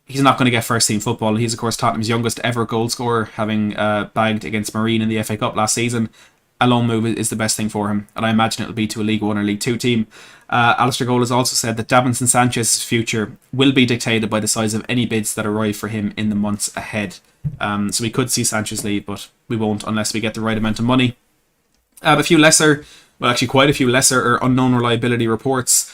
he's not going to get first-team football. He's, of course, Tottenham's youngest ever goal scorer, having bagged against Marine in the FA Cup last season. A loan move is the best thing for him, and I imagine it'll be to a League 1 or League 2 team. Alistair Gold has also said that Davinson Sanchez's future will be dictated by the size of any bids that arrive for him in the months ahead. So we could see Sanchez leave, but we won't unless we get the right amount of money. Quite a few lesser or unknown reliability reports.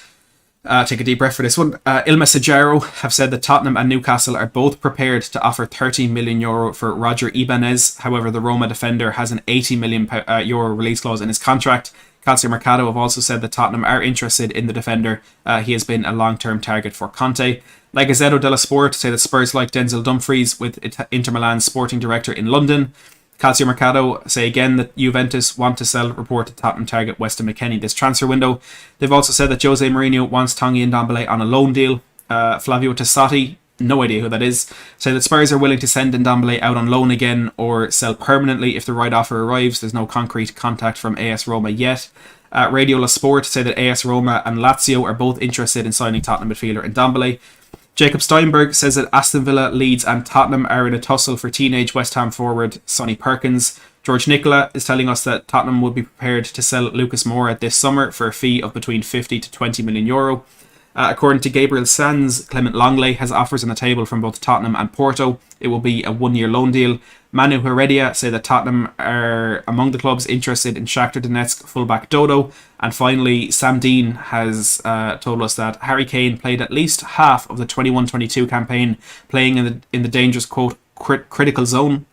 Take a deep breath for this one. Ilma Sajaro have said that Tottenham and Newcastle are both prepared to offer €30 million for Roger Ibanez. However, the Roma defender has an €80 million release clause in his contract. Calcio Mercato have also said that Tottenham are interested in the defender. He has been a long-term target for Conte. La Gazzetta dello Sport say that Spurs like Denzel Dumfries with Inter Milan's sporting director in London. Calcio Mercato say again that Juventus want to sell reported Tottenham target Weston McKennie this transfer window. They've also said that Jose Mourinho wants Tanguy Ndombele on a loan deal. Flavio Tassotti, no idea who that is, say that Spurs are willing to send Ndombele out on loan again or sell permanently if the right offer arrives. There's no concrete contact from AS Roma yet. Radio La Sport say that AS Roma and Lazio are both interested in signing Tottenham midfielder Ndombele. Jacob Steinberg says that Aston Villa, Leeds and Tottenham are in a tussle for teenage West Ham forward Sonny Perkins. George Nicola is telling us that Tottenham would be prepared to sell Lucas Moura this summer for a fee of between €50 to €20 million. According to Gabriel Sanz, Clement Longley has offers on the table from both Tottenham and Porto. It will be a one-year loan deal. Manu Heredia say that Tottenham are among the clubs interested in Shakhtar Donetsk fullback Dodo. And finally, Sam Dean has told us that Harry Kane played at least half of the 21-22 campaign, playing in the dangerous, quote, critical zone,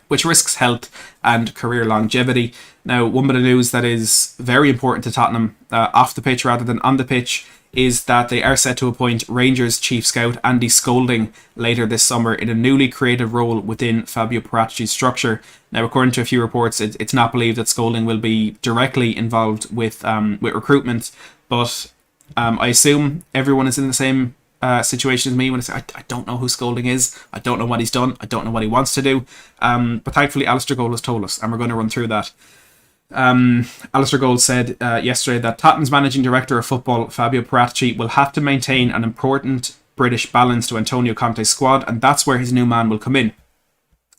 which risks health and career longevity. Now, one bit of news that is very important to Tottenham, off the pitch rather than on the pitch, is that they are set to appoint Rangers chief scout Andy Scolding later this summer in a newly created role within Fabio Paratici's structure. Now, according to a few reports, it's not believed that Scolding will be directly involved with recruitment, but I assume everyone is in the same situation as me when I say I don't know who Scolding is, I don't know what he's done, I don't know what he wants to do, but thankfully Alistair Gold has told us, and we're going to run through that. Alistair Gold said yesterday that Tottenham's managing director of football, Fabio Paratici, will have to maintain an important British balance to Antonio Conte's squad, and that's where his new man will come in.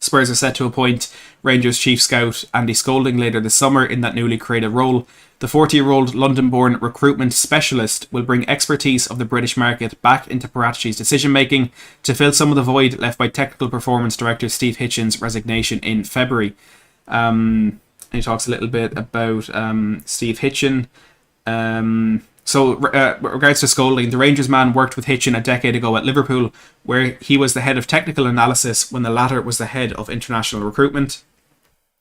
Spurs are set to appoint Rangers chief scout Andy Scolding later this summer in that newly created role. The 40-year-old London-born recruitment specialist will bring expertise of the British market back into Paratici's decision-making to fill some of the void left by technical performance director Steve Hitchen's resignation in February. He talks a little bit about Steve Hitchen. Regards to Scolding, the Rangers man worked with Hitchen a decade ago at Liverpool, where he was the head of technical analysis when the latter was the head of international recruitment.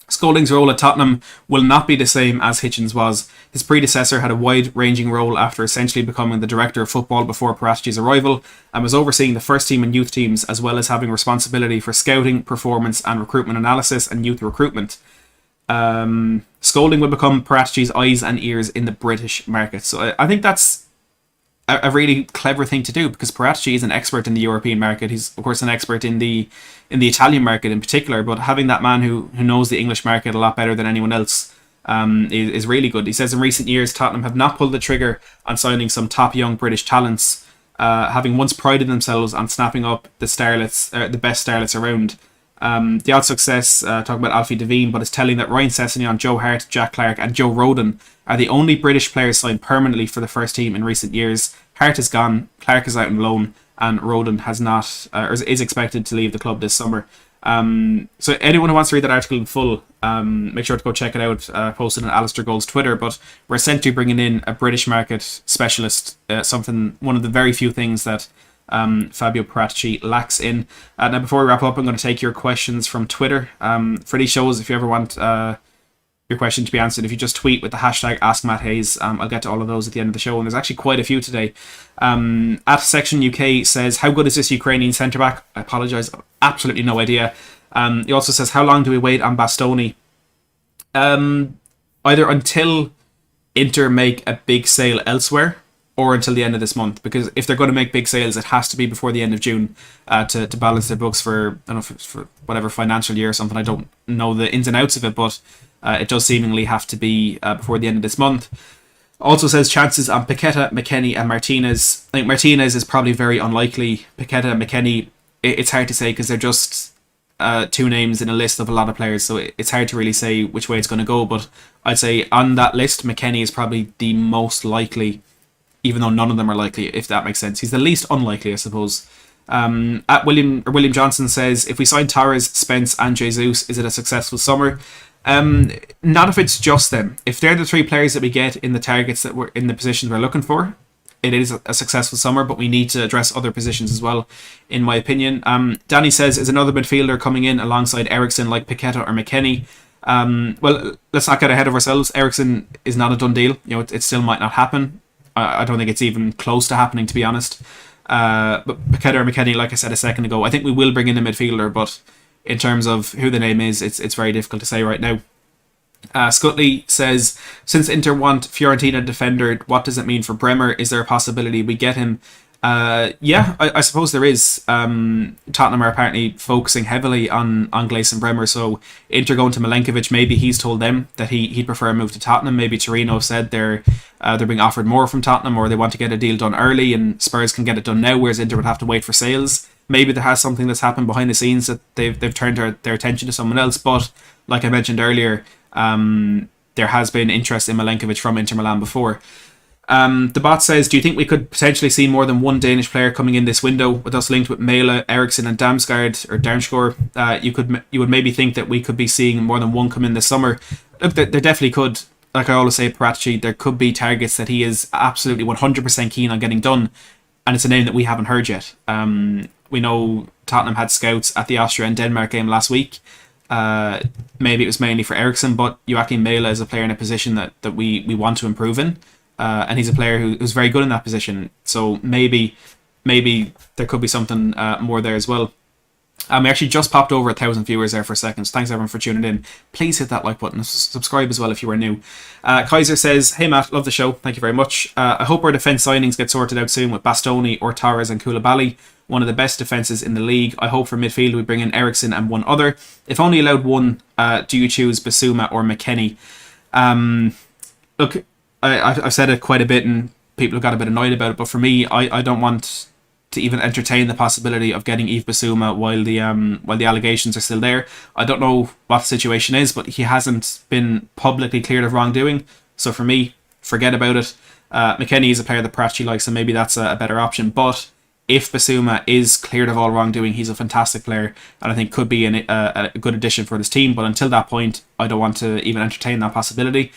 Scolding's role at Tottenham will not be the same as Hitchen's was. His predecessor had a wide-ranging role after essentially becoming the director of football before Paratici's arrival, and was overseeing the first team and youth teams, as well as having responsibility for scouting, performance and recruitment analysis and youth recruitment. Scolding will become Paratici's eyes and ears in the British market. So I think that's a really clever thing to do, because Paratici is an expert in the European market. He's of course an expert in the Italian market in particular, but having that man who knows the English market a lot better than anyone else is really good. He says in recent years Tottenham have not pulled the trigger on signing some top young British talents, having once prided themselves on snapping up the best starlets around. The odd success, talking about Alfie Devine, but it's telling that Ryan Sessegnon, Joe Hart, Jack Clark and Joe Rodon are the only British players signed permanently for the first team in recent years. Hart is gone, Clark is out on loan, and Rodon has not, or is expected to leave the club this summer. So anyone who wants to read that article in full, make sure to go check it out, posted on Alistair Gold's Twitter. But we're essentially bringing in a British market specialist, one of the very few things that Fabio Paratici lacks in. Now, before we wrap up, I'm going to take your questions from Twitter. For these shows, if you ever want your question to be answered, if you just tweet with the hashtag AskMattHayes, I'll get to all of those at the end of the show, and there's actually quite a few today. At Section UK says, how good is this Ukrainian centre-back? I apologise, absolutely no idea. He also says, how long do we wait on Bastoni? Either until Inter make a big sale elsewhere, or until the end of this month, because if they're going to make big sales, it has to be before the end of June to balance their books for, I don't know, for whatever financial year or something. I don't know the ins and outs of it, but it does seemingly have to be before the end of this month. Also says chances on Paqueta, McKennie and Martinez. I think Martinez is probably very unlikely. Paqueta and McKennie, it's hard to say because they're just two names in a list of a lot of players, so it's hard to really say which way it's going to go. But I'd say on that list, McKennie is probably the most likely, even though none of them are likely, if that makes sense. He's the least unlikely, I suppose. At William Johnson says, if we sign Torres, Spence and Jesus, is it a successful summer? Not if it's just them. If they're the three players that we get in the targets that we're in the positions we're looking for, it is a successful summer, but we need to address other positions as well, in my opinion. Danny says, is another midfielder coming in alongside Eriksen like Paqueta or McKennie? Well, let's not get ahead of ourselves. Eriksen is not a done deal. It still might not happen. I don't think it's even close to happening, to be honest. But Paqueta or McKennie, like I said a second ago, I think we will bring in a midfielder, but in terms of who the name is, it's very difficult to say right now. Scutley says, since Inter want Fiorentina defender, what does it mean for Bremer? Is there a possibility we get him? Yeah, I suppose there is. Tottenham are apparently focusing heavily on Gleison Bremer, so Inter going to Milenkovic, maybe he's told them that he'd prefer a move to Tottenham. Maybe Torino said they're being offered more from Tottenham, or they want to get a deal done early and Spurs can get it done now, whereas Inter would have to wait for sales. Maybe there has something that's happened behind the scenes that they've turned their attention to someone else, but like I mentioned earlier, there has been interest in Milenkovic from Inter Milan before. The bot says, do you think we could potentially see more than one Danish player coming in this window, with us linked with Mæhle, Eriksen and Damsgaard? You would maybe think that we could be seeing more than one come in this summer. Look, there definitely could. Like I always say, Paratici, there could be targets that he is absolutely 100% keen on getting done, and it's a name that we haven't heard yet. We know Tottenham had scouts at the Austria and Denmark game last week. Maybe it was mainly for Eriksen, but Joachim Mæhle is a player in a position that we want to improve in, and he's a player who's very good in that position. So maybe there could be something more there as well. We actually just popped over 1,000 viewers there for a second, so thanks everyone for tuning in. Please hit that like button, subscribe as well if you are new. Kaiser says, hey Matt, love the show, thank you very much. I hope our defence signings get sorted out soon with Bastoni or Torres and Koulibaly, one of the best defences in the league. I hope for midfield we bring in Eriksen and one other. If only allowed one, do you choose Basuma or McKennie? Look, I've said it quite a bit and people have got a bit annoyed about it, but for me, I don't want to even entertain the possibility of getting Yves Basuma while the allegations are still there. I don't know what the situation is, but he hasn't been publicly cleared of wrongdoing. So for me, forget about it. McKennie is a player that Paratici likes, so maybe that's a better option. But if Basuma is cleared of all wrongdoing, he's a fantastic player and I think could be a good addition for this team. But until that point, I don't want to even entertain that possibility.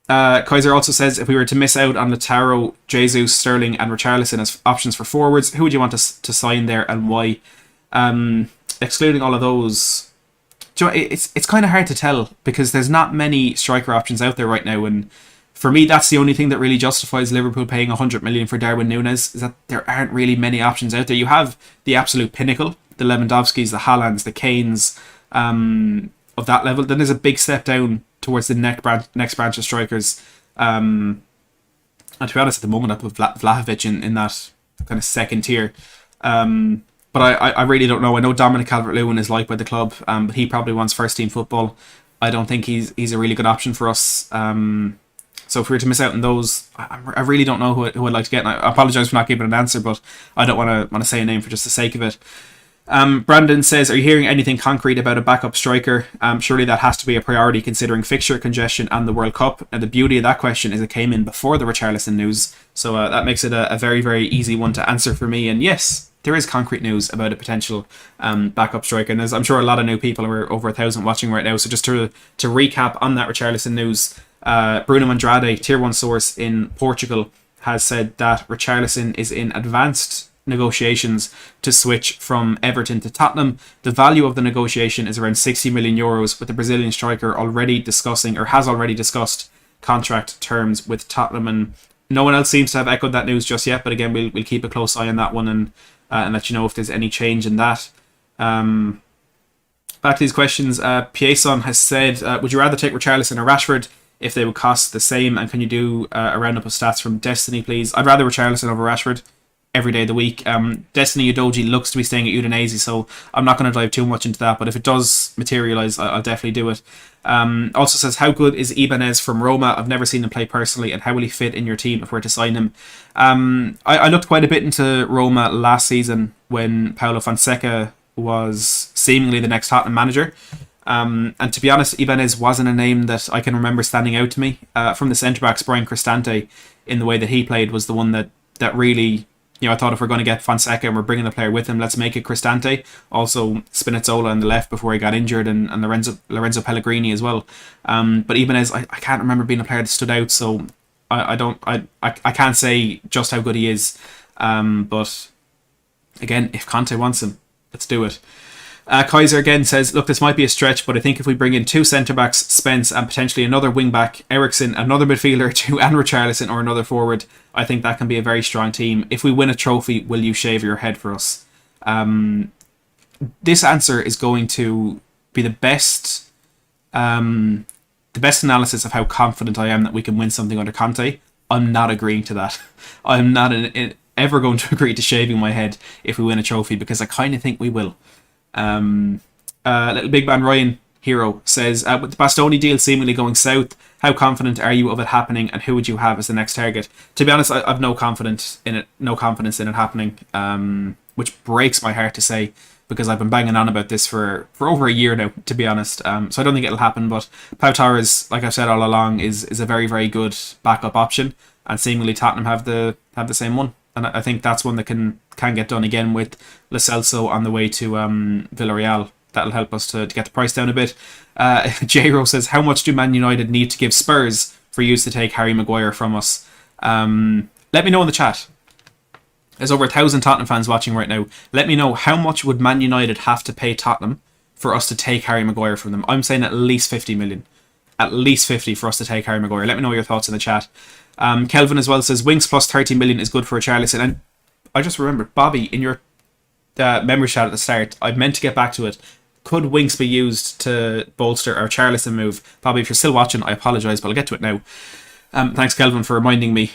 Kaiser also says, if we were to miss out on Lautaro, Jesus, Sterling and Richarlison as options for forwards, who would you want to sign there and why? Excluding all of those, it's kind of hard to tell because there's not many striker options out there right now, and for me that's the only thing that really justifies Liverpool paying 100 million for Darwin Núñez, is that there aren't really many options out there. You have the absolute pinnacle, the Lewandowskis, the Haalands, the Kanes of that level. Then there's a big step down towards the next branch of strikers. And to be honest, at the moment I put Vlahovic in that kind of second tier. But I really don't know. I know Dominic Calvert-Lewin is liked by the club, but he probably wants first team football. I don't think he's a really good option for us. So if we were to miss out on those, I really don't know who I'd like to get. And I apologise for not giving an answer, but I don't want to say a name for just the sake of it. Brandon says, are you hearing anything concrete about a backup striker? Surely that has to be a priority considering fixture congestion and the World Cup. And the beauty of that question is it came in before the Richarlison news, so that makes it a very, very easy one to answer for me. And yes, there is concrete news about a potential backup striker, and I'm sure a lot of new people are over 1,000 watching right now. So just to recap on that Richarlison news, Bruno Andrade, tier 1 source in Portugal, has said that Richarlison is in advanced negotiations to switch from Everton to Tottenham. The value of the negotiation is around 60 million euros, with the Brazilian striker already discussing, or has already discussed, contract terms with Tottenham. And no one else seems to have echoed that news just yet, but again, we'll keep a close eye on that one and let you know if there's any change in that. Back to these questions, Pieson has said, would you rather take Richarlison or Rashford if they would cost the same, and can you do a roundup of stats from Destiny please? I'd rather Richarlison over Rashford every day of the week. Destiny Udoji looks to be staying at Udinese, so I'm not going to dive too much into that, but if it does materialise, I'll definitely do it. Also says, how good is Ibanez from Roma? I've never seen him play personally, and how will he fit in your team if we're to sign him? I looked quite a bit into Roma last season when Paulo Fonseca was seemingly the next Tottenham manager. And to be honest, Ibanez wasn't a name that I can remember standing out to me. From the centre-backs, Brian Cristante, in the way that he played, was the one that really, I thought if we're going to get Fonseca and we're bringing the player with him, let's make it Cristante. Also Spinazzola on the left before he got injured, and Lorenzo Pellegrini as well. But Ibanez, I can't remember being a player that stood out, so I can't say just how good he is. But again, if Conte wants him, let's do it. Kaiser again says, look, this might be a stretch, but I think if we bring in 2 centre-backs, Spence, and potentially another wing-back, Ericsson, another midfielder or 2, and Richarlison, or another forward, I think that can be a very strong team. If we win a trophy, will you shave your head for us? This answer is going to be the best analysis of how confident I am that we can win something under Conte. I'm not agreeing to that. I'm not ever going to agree to shaving my head if we win a trophy, because I kind of think we will. Little Big Man Ryan Hero says, with the Bastoni deal seemingly going south, how confident are you of it happening, and who would you have as the next target? To be honest, I've no confidence in it happening, which breaks my heart to say, because I've been banging on about this for over a year now, to be honest. So I don't think it'll happen, but Pau Torres, like I've said all along, is a very, very good backup option, and seemingly Tottenham have the same one. And I think that's one that can get done again with Lo Celso on the way to Villarreal. That'll help us to get the price down a bit. J-Ro says, how much do Man United need to give Spurs for you to take Harry Maguire from us? Let me know in the chat. There's over 1,000 Tottenham fans watching right now. Let me know, how much would Man United have to pay Tottenham for us to take Harry Maguire from them? I'm saying at least 50 million. At least 50 for us to take Harry Maguire. Let me know your thoughts in the chat. Kelvin as well says, Winks plus 30 million is good for Richarlison. And I just remembered, Bobby, in your memory chat at the start, I meant to get back to it. Could Winks be used to bolster our Richarlison move? Bobby, if you're still watching, I apologise, but I'll get to it now. Thanks, Kelvin, for reminding me.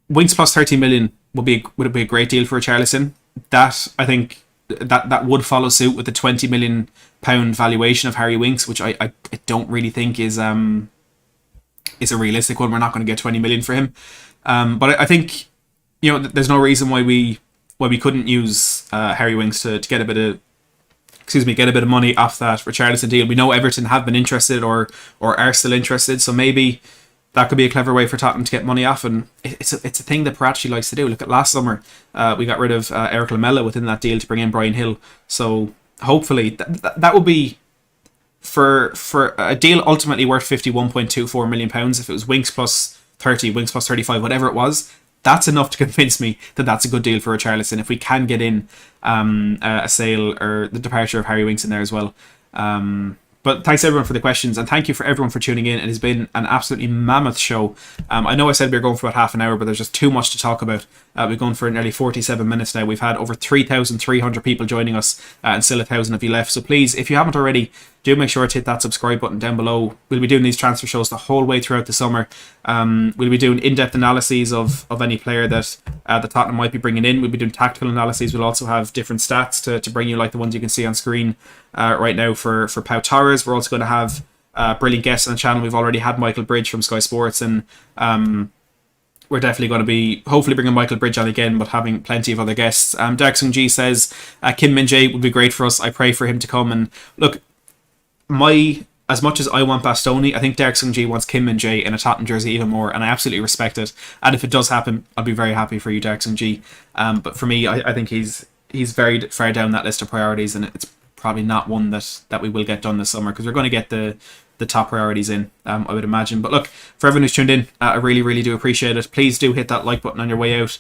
Winks plus 30 million would be a great deal for Richarlison. That, I think, that would follow suit with the £20 million valuation of Harry Winks, which I don't really think is a realistic one. We're not going to get 20 million for him. But I think, there's no reason why we couldn't use Harry Winks to get a bit of money off that Richarlison deal. We know Everton have been interested or are still interested, so maybe that could be a clever way for Tottenham to get money off. And it's a thing that Parachi likes to do. Look at last summer, we got rid of Eric Lamela within that deal to bring in Brian Hill. So hopefully that would be for a deal ultimately worth £51.24 million. If it was Winks plus 30, Winks plus 35, whatever it was, that's enough to convince me that that's a good deal for Richarlison. If we can get in a sale or the departure of Harry Winks in there as well. But thanks everyone for the questions, and thank you for everyone for tuning in. It has been an absolutely mammoth show. I know I said we were going for about half an hour, but there's just too much to talk about. We've gone for nearly 47 minutes now. We've had over 3,300 people joining us, and still 1,000 of you left. So please, if you haven't already, do make sure to hit that subscribe button down below. We'll be doing these transfer shows the whole way throughout the summer. We'll be doing in-depth analyses of any player that the Tottenham might be bringing in. We'll be doing tactical analyses. We'll also have different stats to bring you, like the ones you can see on screen right now for Pau Torres. We're also going to have brilliant guests on the channel. We've already had Michael Bridge from Sky Sports, and we're definitely going to be hopefully bringing Michael Bridge on again, but having plenty of other guests. Dark Sung G says Kim Min-jae would be great for us. I pray for him to come. And look, as much as I want Bastoni, I think Dark Sung Ji wants Kim Min-jae in a Tottenham jersey even more, and I absolutely respect it. And if it does happen, I'll be very happy for you, Dark Sung Ji. But for me, I think he's very far down that list of priorities, and it's probably not one that we will get done this summer, because we're going to get the top priorities in, I would imagine. But look, for everyone who's tuned in, I really, really do appreciate it. Please do hit that like button on your way out.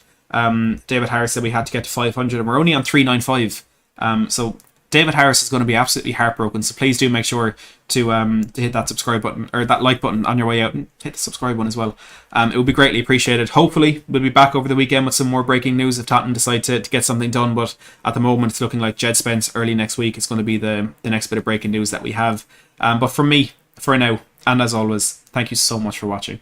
David Harris said we had to get to 500, and we're only on 395. So David Harris is going to be absolutely heartbroken, so please do make sure to hit that subscribe button, or that like button on your way out, and hit the subscribe one as well. It would be greatly appreciated. Hopefully we'll be back over the weekend with some more breaking news if Tottenham decide to get something done, but at the moment it's looking like Jed Spence early next week is going to be the next bit of breaking news that we have. But from me, for now, and as always, thank you so much for watching.